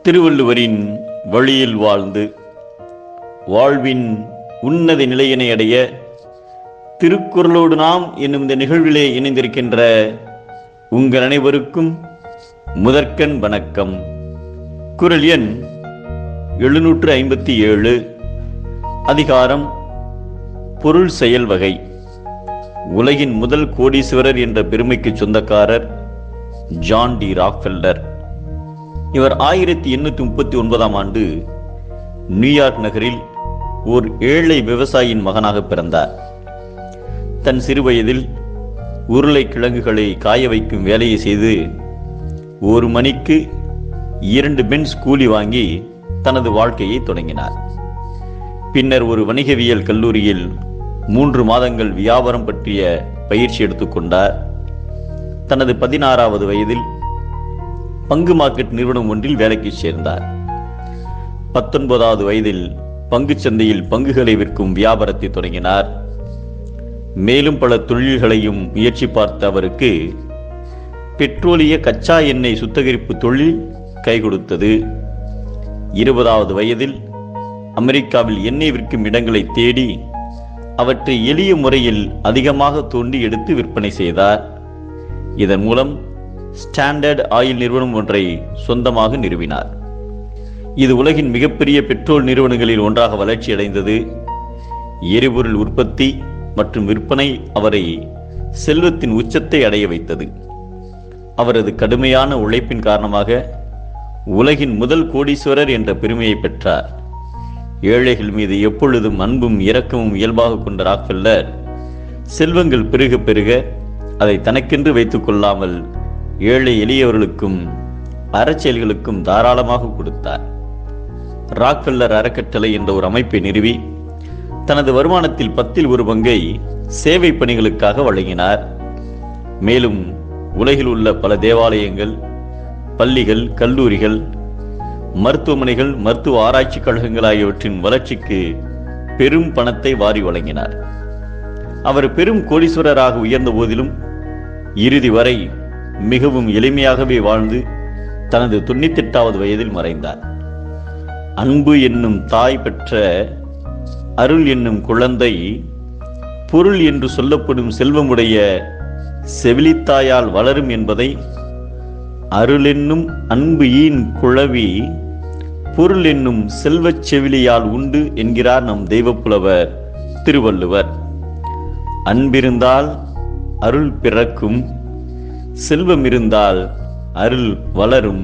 திருவள்ளுவரின் வழியில் வாழ்ந்து வாழ்வின் உன்னத நிலையினை அடைய திருக்குறளோடு நாம் என்னும் இந்த நிகழ்விலே இணைந்திருக்கின்ற உங்கள் அனைவருக்கும் முதற்கண் வணக்கம். குறள் எண் 757, அதிகாரம் பொருள் செயல் வகை. உலகின் முதல் கோடீஸ்வரர் என்ற பெருமைக்கு சொந்தக்காரர் ஜான் டி ராக்ஃபெல்லர். இவர் 1839 ஆண்டு நியூயார்க் நகரில் ஓர் ஏழை விவசாயியின் மகனாக பிறந்தார். தன் சிறு வயதில் உருளைக்கிழங்குகளை காய வைக்கும் வேலையை செய்து ஒரு மணிக்கு 2 பென்ஸ் கூலி வாங்கி தனது வாழ்க்கையை தொடங்கினார். பின்னர் ஒரு வணிகவியல் கல்லூரியில் 3 மாதங்கள் வியாபாரம் பற்றிய பயிற்சி எடுத்துக்கொண்டார். தனது 16வது வயதில் பங்கு மார்க்கெட் நிறுவனம் ஒன்றில் வேலைக்கு சேர்ந்தார். 19வது வயதில் பங்குச் சந்தையில் பங்குகளை விற்கும் வியாபாரத்தை தொடங்கினார். மேலும் பல தொழில்களையும் முயற்சி பார்த்த அவருக்கு பெட்ரோலிய கச்சா எண்ணெய் சுத்திகரிப்பு தொழில் கை கொடுத்தது. 20வது வயதில் அமெரிக்காவில் எண்ணெய் விற்கும் இடங்களை தேடி அவற்றை எளிய முறையில் அதிகமாக தோண்டி எடுத்து விற்பனை செய்தார். இதன் மூலம் ஸ்டாண்டர்ட் ஆயில் நிறுவனம் ஒன்றை சொந்தமாக நிறுவினார். இது உலகின் மிகப்பெரிய பெட்ரோல் நிறுவனங்களில் ஒன்றாக வளர்ச்சி அடைந்தது. எரிபொருள் உற்பத்தி மற்றும் விற்பனை அவரை செல்வத்தின் உச்சத்தை அடைய வைத்தது. அவரது கடுமையான உழைப்பின் காரணமாக உலகின் முதல் கோடீஸ்வரர் என்ற பெருமையை பெற்றார். ஏழைகள் மீது எப்பொழுதும் அன்பும் இரக்கமும் இயல்பாக கொண்ட ராக்ஃபெல்லர் செல்வங்கள் பெருக பெருக அதை தனக்கென்று வைத்துக் கொள்ளாமல் ஏழை எளியவர்களுக்கும் அறச்செயல்களுக்கும் தாராளமாக கொடுத்தார். ராக்ஃபெல்லர் அறக்கட்டளை என்ற ஒரு அமைப்பை நிறுவி தனது வருமானத்தில் 1/10 பங்கை சேவை பணிகளுக்காக வழங்கினார். மேலும் உலகில் உள்ள பல தேவாலயங்கள், பள்ளிகள், கல்லூரிகள், மருத்துவமனைகள், மருத்துவ ஆராய்ச்சி கழகங்கள் ஆகியவற்றின் வளர்ச்சிக்கு பெரும் பணத்தை வாரி வழங்கினார். அவர் பெரும் கோடீஸ்வரராக உயர்ந்த போதிலும் இறுதி வரை மிகவும் எளிமையாகவே வாழ்ந்து தனது 98வது வயதில் மறைந்தார். அன்பு என்னும் தாய் பெற்ற அருள் என்னும் குழந்தை பொருள் என்று சொல்லப்படும் செல்வமுடைய செவிலித்தாயால் வளரும் என்பதை அருள் என்னும் அன்பு ஈன் குழவி பொருள் என்னும் செல்வச் செவிலியால் உண்டு என்கிறார் நம் தெய்வப்புலவர் திருவள்ளுவர். அன்பிருந்தால் அருள் பிறக்கும், செல்வம் இருந்தால் அருள் வளரும்.